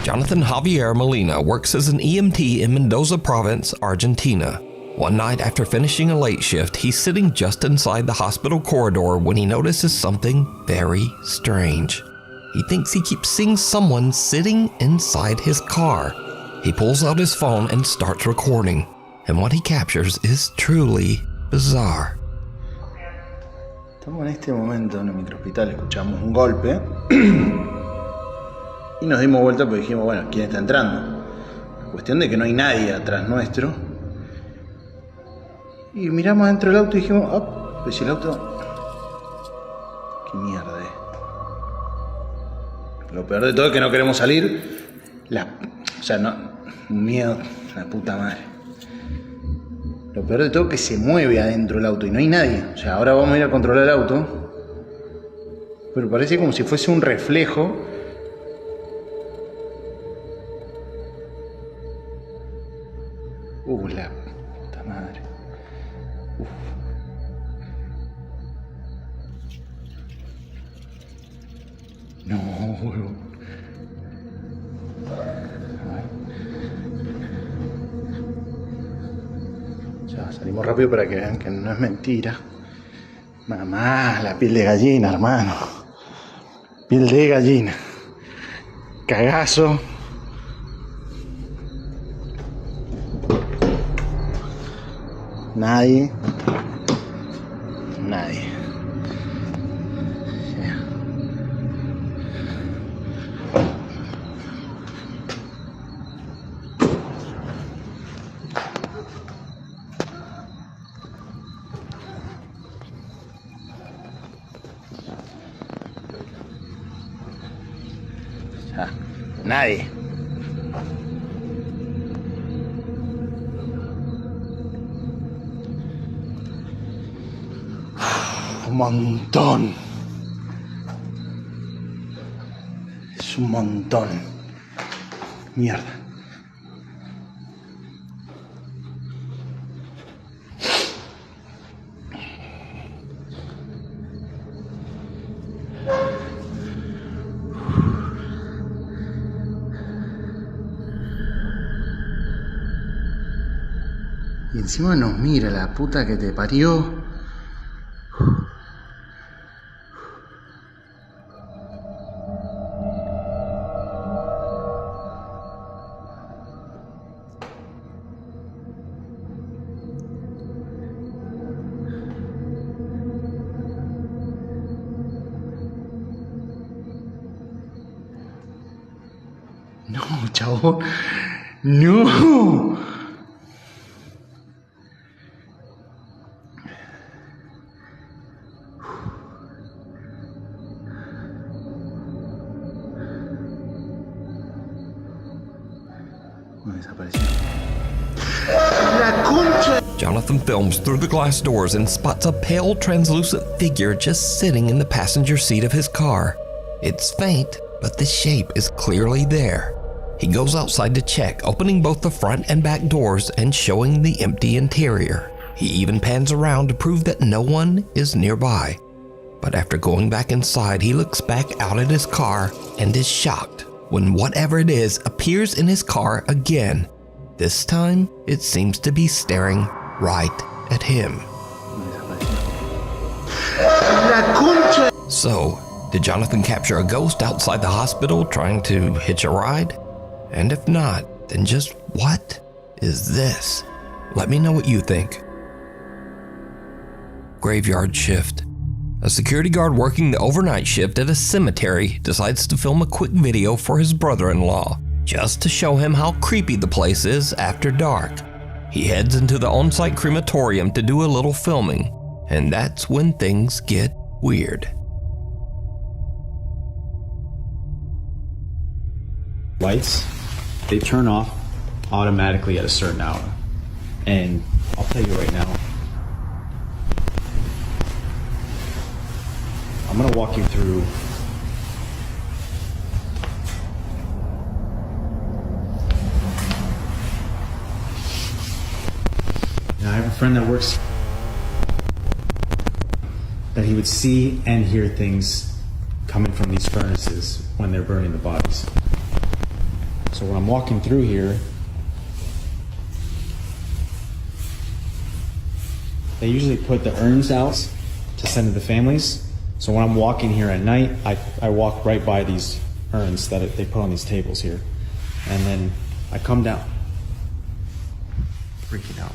Jonathan Javier Molina works as an EMT in Mendoza Province, Argentina. One night after finishing a late shift, he's sitting just inside the hospital corridor when he notices something very strange. He thinks he keeps seeing someone sitting inside his car. He pulls out his phone and starts recording, and what he captures is truly bizarre. Estamos en este momento en el microhospital, escuchamos un golpe y nos dimos vuelta porque dijimos, bueno, ¿quién está entrando? La cuestión de que no hay nadie atrás nuestro. Y miramos dentro del auto y dijimos, oh, pues si el auto... ¿Qué mierda es? Lo peor de todo es que no queremos salir. O sea, no... Un miedo, la puta madre. Lo peor de todo es que se mueve adentro del auto y no hay nadie. O sea, ahora vamos a ir a controlar el auto. Pero parece como si fuese un reflejo. La puta madre. No, huevo. Ya, salimos rápido para que vean que no es mentira. Mamá, la piel de gallina, hermano. Piel de gallina. Cagazo. Nadie. Nadie. Un montón. Es un montón. Mierda. Y encima nos mira la puta que te parió. No, chabón. No. Jonathan films through the glass doors and spots a pale, translucent figure just sitting in the passenger seat of his car. It's faint, but the shape is clearly there. He goes outside to check, opening both the front and back doors and showing the empty interior. He even pans around to prove that no one is nearby. But after going back inside, he looks back out at his car and is shocked when whatever it is appears in his car again. This time, it seems to be staring right at him. So, did Jonathan capture a ghost outside the hospital trying to hitch a ride? And if not, then just what is this? Let me know what you think. Graveyard shift. A security guard working the overnight shift at a cemetery decides to film a quick video for his brother-in-law, just to show him how creepy the place is after dark. He heads into the on-site crematorium to do a little filming, and that's when things get weird. Lights, they turn off automatically at a certain hour. And I'll tell you right now, I'm gonna walk you through I have a friend that works that he would see and hear things coming from these furnaces when they're burning the bodies. So when I'm walking through here, they usually put the urns out to send to the families. So when I'm walking here at night, I walk right by these urns that they put on these tables here. And then I come down. Freaking out.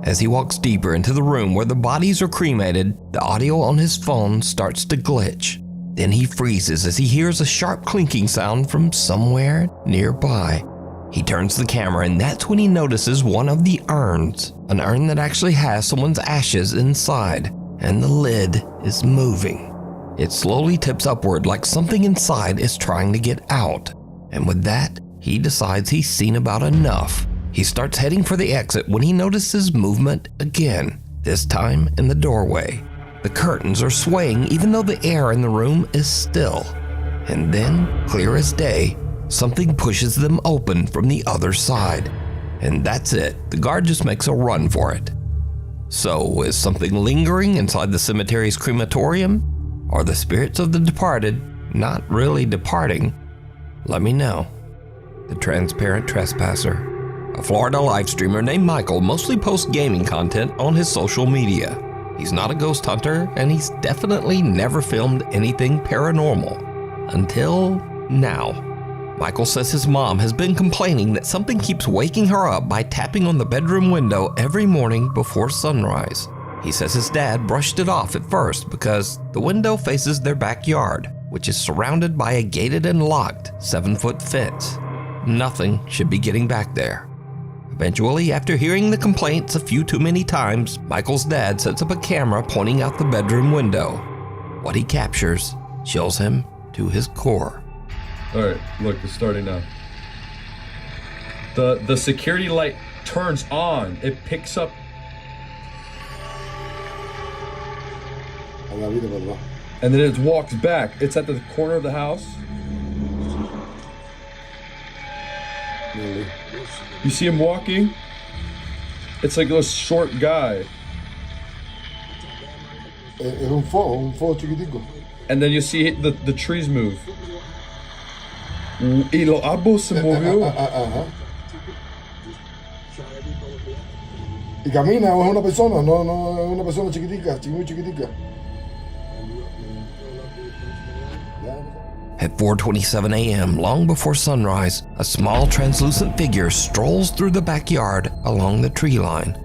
As he walks deeper into the room where the bodies are cremated, the audio on his phone starts to glitch. Then he freezes as he hears a sharp clinking sound from somewhere nearby. He turns the camera and that's when he notices one of the urns, an urn that actually has someone's ashes inside, and the lid is moving. It slowly tips upward like something inside is trying to get out. And with that, he decides he's seen about enough. He starts heading for the exit when he notices movement again, this time in the doorway. The curtains are swaying even though the air in the room is still. And then, clear as day, something pushes them open from the other side. And that's it. The guard just makes a run for it. So, is something lingering inside the cemetery's crematorium? Are the spirits of the departed not really departing? Let me know. The Transparent Trespasser. A Florida live streamer named Michael mostly posts gaming content on his social media. He's not a ghost hunter, and he's definitely never filmed anything paranormal. Until now. Michael says his mom has been complaining that something keeps waking her up by tapping on the bedroom window every morning before sunrise. He says his dad brushed it off at first because the window faces their backyard, which is surrounded by a gated and locked 7-foot fence. Nothing should be getting back there. Eventually, after hearing the complaints a few too many times, Michael's dad sets up a camera pointing out the bedroom window. What he captures chills him to his core. Alright, look, it's starting now. The security light turns on. It picks up. And then it walks back. It's at the corner of the house. You see him walking? It's like a short guy. un fuego chiquitico. And then you see the trees move. Y los árboles se movió. Ajá. Y camina, o es una persona, no es una persona chiquitica, muy chiquitica. At 4:27 a.m., long before sunrise, a small translucent figure strolls through the backyard along the tree line.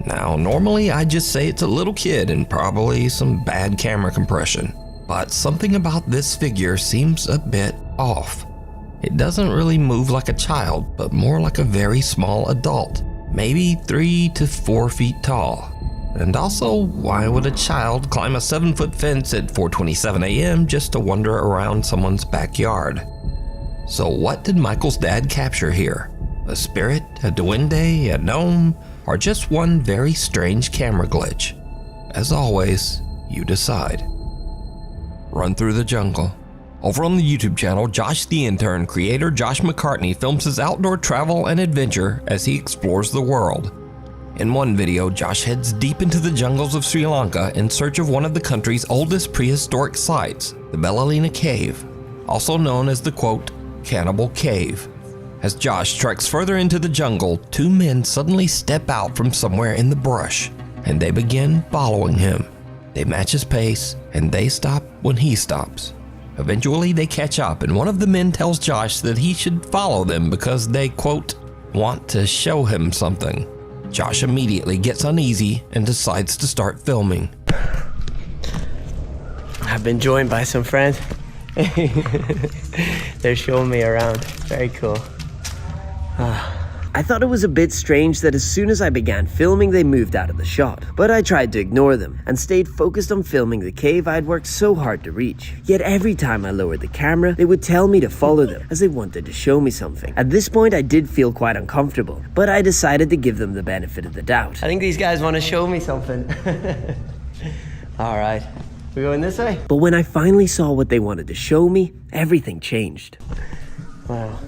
Now, normally I'd just say it's a little kid and probably some bad camera compression, but something about this figure seems a bit off. It doesn't really move like a child, but more like a very small adult, maybe 3 to 4 feet tall. And also, why would a child climb a 7-foot fence at 4:27 a.m. just to wander around someone's backyard? So what did Michael's dad capture here? A spirit, a duende, a gnome, or just one very strange camera glitch? As always, you decide. Run through the jungle. Over on the YouTube channel, Josh the Intern creator Josh McCartney films his outdoor travel and adventure as he explores the world. In one video, Josh heads deep into the jungles of Sri Lanka in search of one of the country's oldest prehistoric sites, the Belalina Cave, also known as the, quote, Cannibal Cave. As Josh treks further into the jungle, 2 men suddenly step out from somewhere in the brush, and they begin following him. They match his pace, and they stop when he stops. Eventually, they catch up, and one of the men tells Josh that he should follow them because they, quote, want to show him something. Josh immediately gets uneasy and decides to start filming. I've been joined by some friends. They're showing me around. Very cool. I thought it was a bit strange that as soon as I began filming, they moved out of the shot, but I tried to ignore them and stayed focused on filming the cave I'd worked so hard to reach. Yet every time I lowered the camera, they would tell me to follow them as they wanted to show me something. At this point, I did feel quite uncomfortable, but I decided to give them the benefit of the doubt. I think these guys want to show me something. All right. We going this way? But when I finally saw what they wanted to show me, everything changed. Wow.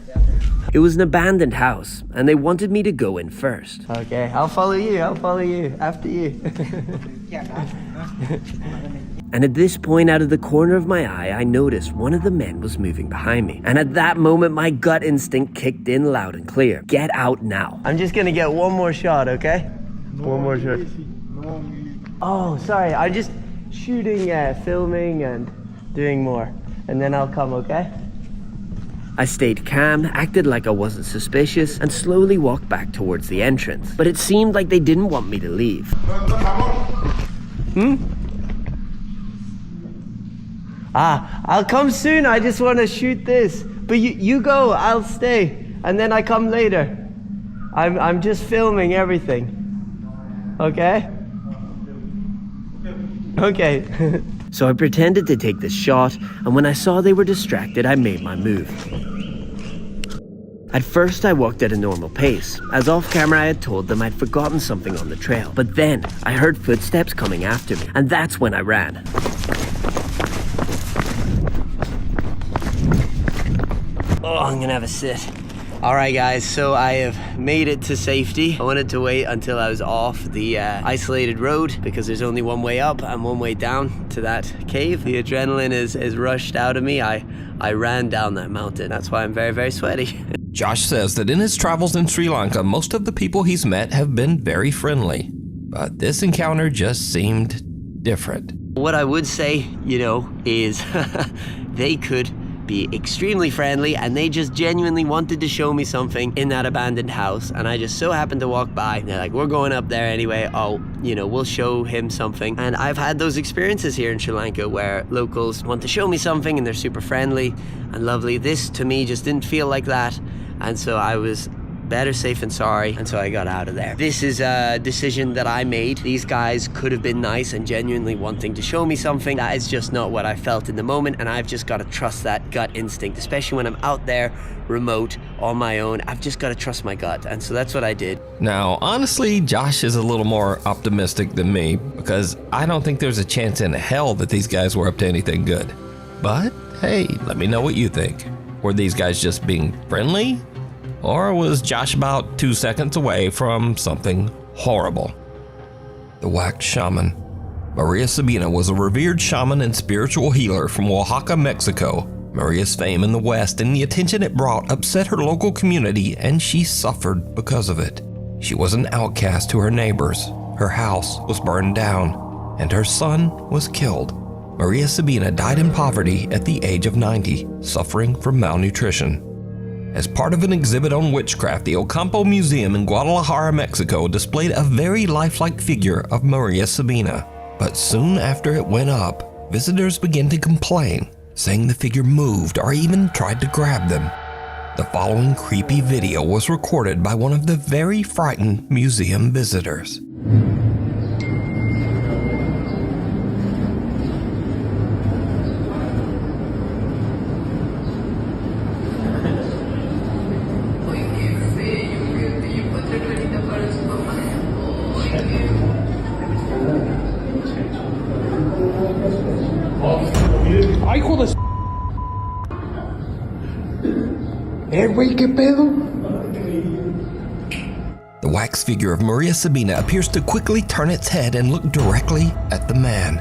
It was an abandoned house, and they wanted me to go in first. Okay, I'll follow you, after you. And at this point, out of the corner of my eye, I noticed one of the men was moving behind me. And at that moment, my gut instinct kicked in loud and clear. Get out now. I'm just gonna get one more shot, okay? One more shot. Oh, sorry, I'm just shooting, filming, and doing more. And then I'll come, okay? I stayed calm, acted like I wasn't suspicious, and slowly walked back towards the entrance. But it seemed like they didn't want me to leave. I'll come soon. I just want to shoot this. But you go, I'll stay. And then I come later. I'm just filming everything. Okay? Okay. So I pretended to take the shot, and when I saw they were distracted, I made my move. At first, I walked at a normal pace, as off camera I had told them I'd forgotten something on the trail. But then, I heard footsteps coming after me, and that's when I ran. Oh, I'm gonna have a sit. Alright guys, so I have made it to safety. I wanted to wait until I was off the isolated road because there's only one way up and one way down to that cave. The adrenaline is rushed out of me. I ran down that mountain. That's why I'm very, very sweaty. Josh says that in his travels in Sri Lanka, most of the people he's met have been very friendly. But this encounter just seemed different. What I would say, is they could be extremely friendly, and they just genuinely wanted to show me something in that abandoned house, and I just so happened to walk by, and they're like, we're going up there anyway, we'll show him something. And I've had those experiences here in Sri Lanka where locals want to show me something and they're super friendly and lovely. This to me just didn't feel like that, and so I was better safe than sorry, and so I got out of there. This is a decision that I made. These guys could have been nice and genuinely wanting to show me something. That is just not what I felt in the moment, and I've just got to trust that gut instinct, especially when I'm out there remote on my own. I've just got to trust my gut, and so that's what I did. Now, honestly, Josh is a little more optimistic than me because I don't think there's a chance in hell that these guys were up to anything good. But hey, let me know what you think. Were these guys just being friendly? Or was Josh about 2 seconds away from something horrible? The wax shaman. Maria Sabina was a revered shaman and spiritual healer from Oaxaca, Mexico. Maria's fame in the West and the attention it brought upset her local community, and she suffered because of it. She was an outcast to her neighbors. Her house was burned down, and her son was killed. Maria Sabina died in poverty at the age of 90, suffering from malnutrition. As part of an exhibit on witchcraft, the Ocampo Museum in Guadalajara, Mexico displayed a very lifelike figure of Maria Sabina. But soon after it went up, visitors began to complain, saying the figure moved or even tried to grab them. The following creepy video was recorded by one of the very frightened museum visitors. ¡Ay, hijo de güey, qué pedo! The wax figure of Maria Sabina appears to quickly turn its head and look directly at the man.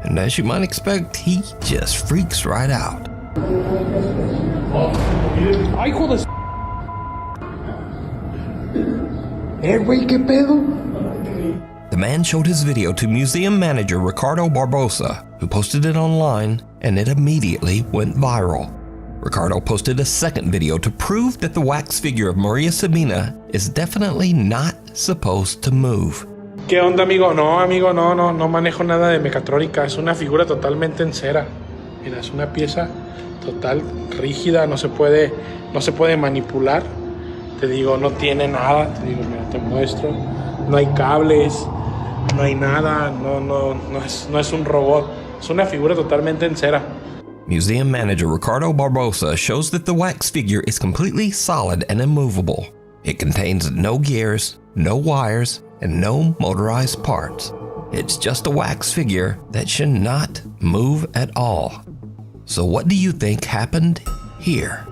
And as you might expect, he just freaks right out. ¡Ay, hijo de güey, qué pedo! The man showed his video to museum manager Ricardo Barbosa, who posted it online, and it immediately went viral. Ricardo posted a second video to prove that the wax figure of Maria Sabina is definitely not supposed to move. ¿Qué onda, amigo? No manejo nada de mecatrónica. Es una figura totalmente en cera. Mira, es una pieza total rígida, no se puede manipular. Te digo, no tiene nada. Te digo, mira, te muestro. No hay cables, no hay nada. No es un robot. Es una figura totalmente en cera. Museum manager Ricardo Barbosa shows that the wax figure is completely solid and immovable. It contains no gears, no wires, and no motorized parts. It's just a wax figure that should not move at all. So what do you think happened here?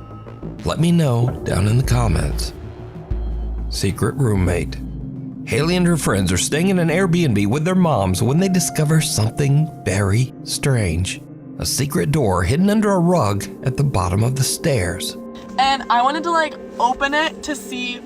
Let me know down in the comments. Secret roommate. Haley and her friends are staying in an Airbnb with their moms when they discover something very strange. A secret door hidden under a rug at the bottom of the stairs. And I wanted to like open it to see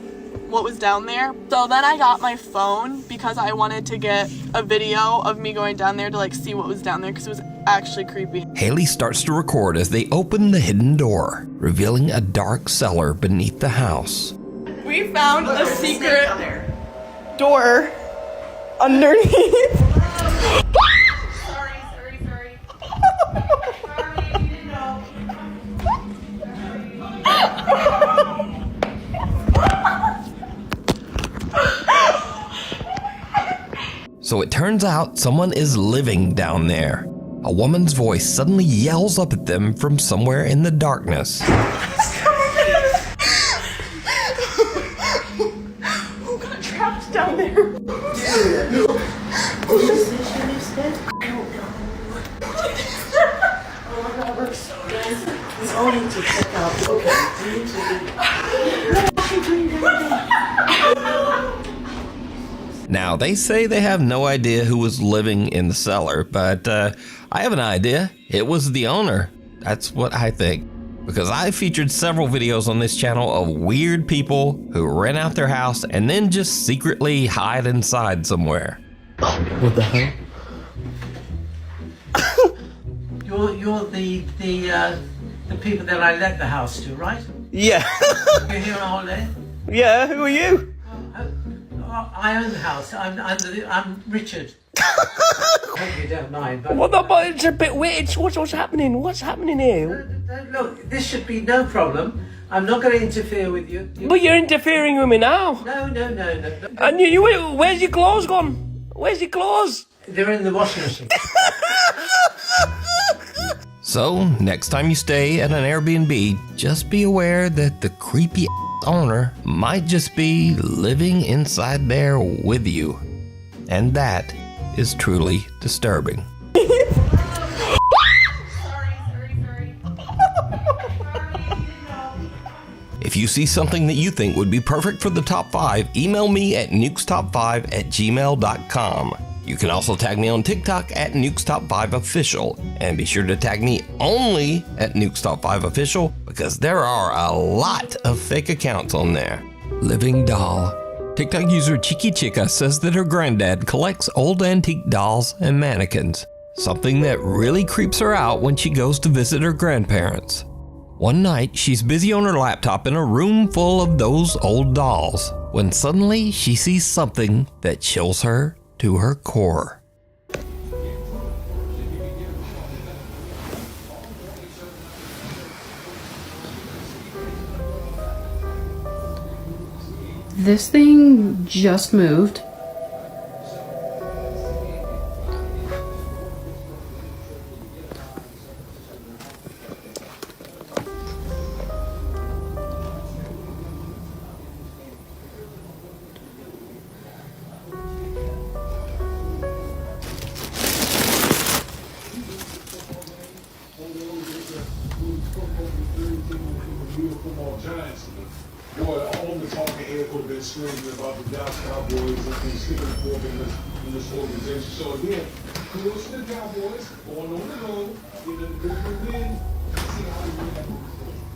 what was down there. So then I got my phone because I wanted to get a video of me going down there to like see what was down there because it was actually creepy. Haley starts to record as they open the hidden door, revealing a dark cellar beneath the house. We found a secret door underneath. So it turns out someone is living down there. A woman's voice suddenly yells up at them from somewhere in the darkness. Who got trapped down there? Now, they say they have no idea who was living in the cellar, but I have an idea. It was the owner. That's what I think. Because I featured several videos on this channel of weird people who rent out their house and then just secretly hide inside somewhere. What the hell? You're the people that I let the house to, right? Yeah. You're here all day? Yeah, who are you? I own the house. I'm Richard. Hope you don't mind. But, Well, no, but it's a bit weird. What's happening? What's happening here? Look, this should be no problem. I'm not going to interfere with you. But you're interfering with me now. No. And you where's your clothes gone? Where's your clothes? They're in the washing machine. So, next time you stay at an Airbnb, just be aware that the creepy owner might just be living inside there with you. And that is truly disturbing. If you see something that you think would be perfect for the top 5, email me at nukestop5@gmail.com. You can also tag me on TikTok at nukestop5official, and be sure to tag me only at nukestop5official because there are a lot of fake accounts on there. Living doll. TikTok user Chiki Chica says that her granddad collects old antique dolls and mannequins, something that really creeps her out when she goes to visit her grandparents. One night, she's busy on her laptop in a room full of those old dolls, when suddenly she sees something that chills her to her core. This thing just moved. Boy, all the talking head would have been screaming about the Dallas Cowboys and the sticking fork in this organization. So again, kudos to the Cowboys going on the road, getting a good win, see how they react.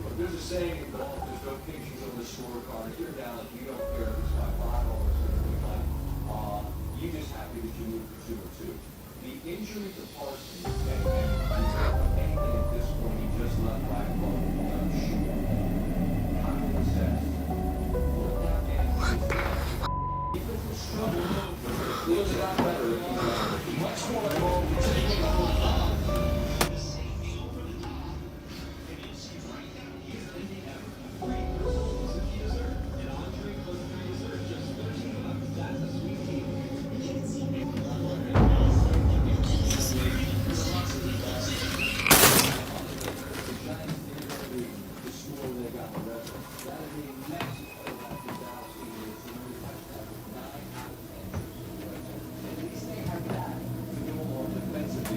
But there's a saying in golf, there's no pictures on the scorecard. If you're Dallas, you don't care if it's like $5 or anything like you're just happy that you moved to 2-2. The injury to Parsons and anything at this point, he just let right alone.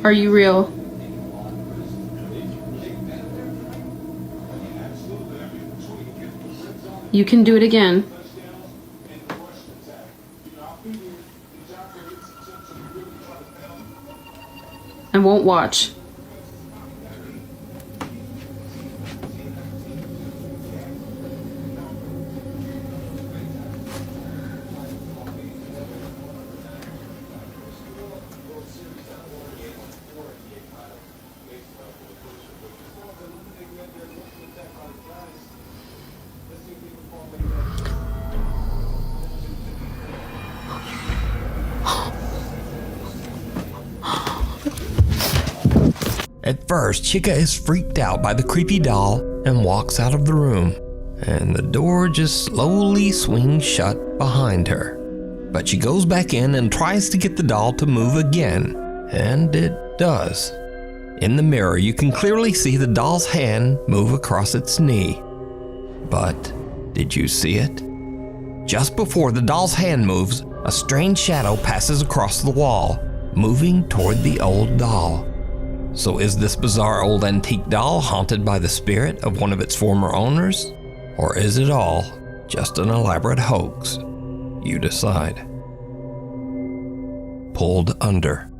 Are you real? You can do it again. I won't watch. At first, Chica is freaked out by the creepy doll and walks out of the room, and the door just slowly swings shut behind her. But she goes back in and tries to get the doll to move again, and it does. In the mirror, you can clearly see the doll's hand move across its knee. But did you see it? Just before the doll's hand moves, a strange shadow passes across the wall, moving toward the old doll. So is this bizarre old antique doll haunted by the spirit of one of its former owners? Or is it all just an elaborate hoax? You decide. Pulled under.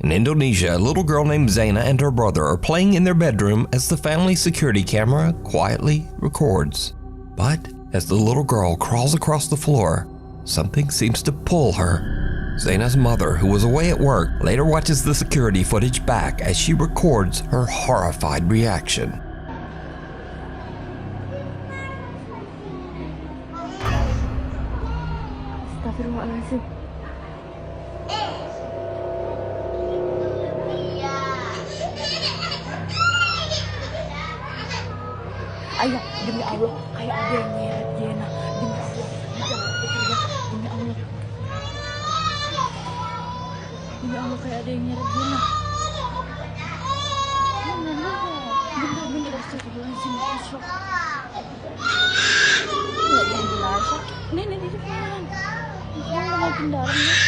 In Indonesia, a little girl named Zaina and her brother are playing in their bedroom as the family security camera quietly records. But as the little girl crawls across the floor, something seems to pull her. Zaina's mother, who was away at work, later watches the security footage back as she records her horrified reaction. Astagfirullahaladzim. Ayah, demi Allah, kayak ada yang nyeret Jena. Demi Allah, demi Allah. Demi Allah, kayak ada yang nyeret Jena. Bener, astagfirullahaladzim. Nggak yang jelas. Nih, di depan. Jangan makin dalam nih.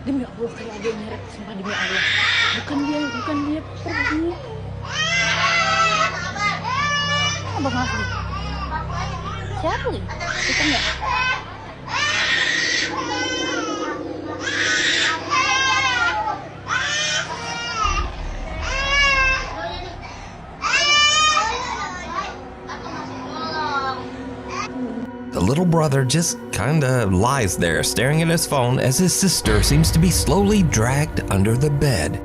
Demi Allah, kayak ada yang nyeret, sumpah demi Allah. Bukan dia pergi. Abang Asli. Siapa nih? Kita enggak? The little brother just kinda lies there staring at his phone as his sister seems to be slowly dragged under the bed.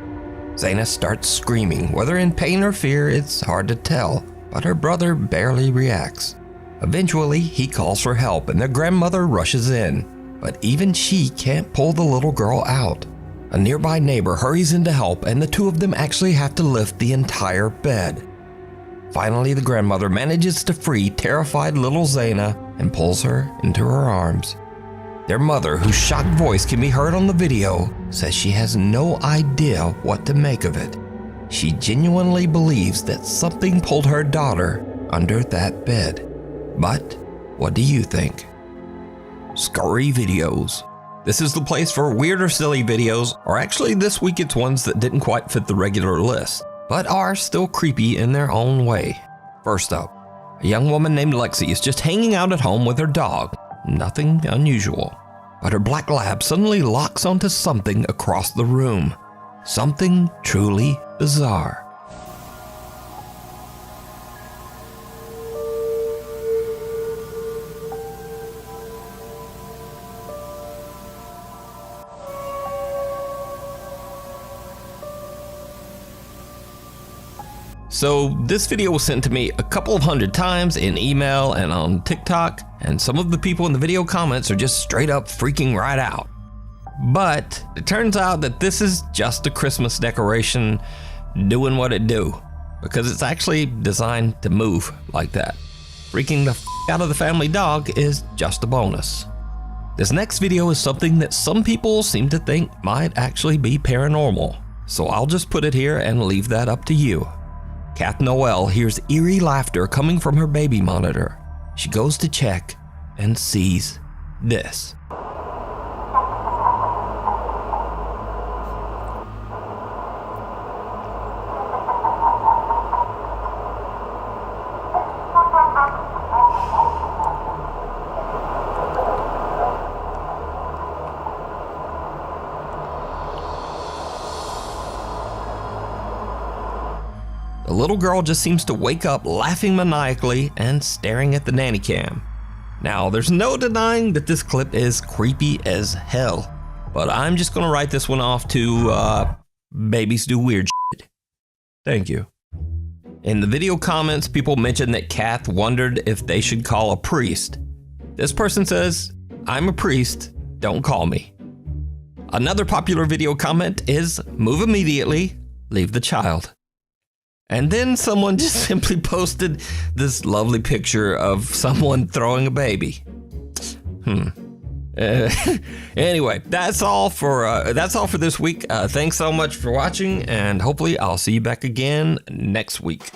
Zaina starts screaming. Whether in pain or fear, it's hard to tell, but her brother barely reacts. Eventually, he calls for help and their grandmother rushes in, but even she can't pull the little girl out. A nearby neighbor hurries in to help, and the two of them actually have to lift the entire bed. Finally, the grandmother manages to free terrified little Zaina and pulls her into her arms. Their mother, whose shocked voice can be heard on the video, says she has no idea what to make of it. She genuinely believes that something pulled her daughter under that bed. But what do you think? Scurry Videos. This is the place for weird or silly videos, or actually this week it's ones that didn't quite fit the regular list, but are still creepy in their own way. First up, a young woman named Lexi is just hanging out at home with her dog. Nothing unusual. But her black lab suddenly locks onto something across the room. Something truly bizarre. So this video was sent to me a couple of hundred times in email and on TikTok, and some of the people in the video comments are just straight up freaking right out. But it turns out that this is just a Christmas decoration doing what it do. because it's actually designed to move like that. Freaking the f out of the family dog is just a bonus. This next video is something that some people seem to think might actually be paranormal, so I'll just put it here and leave that up to you. Kath Noel hears eerie laughter coming from her baby monitor. She goes to check and sees this. The little girl just seems to wake up laughing maniacally and staring at the nanny cam. Now, there's no denying that this clip is creepy as hell, but I'm just gonna write this one off to, babies do weird shit. Thank you. In the video comments, people mentioned that Kath wondered if they should call a priest. This person says, I'm a priest, don't call me. Another popular video comment is, move immediately, leave the child. And then someone just simply posted this lovely picture of someone throwing a baby. Anyway, that's all for this week. Thanks so much for watching, and hopefully I'll see you back again next week.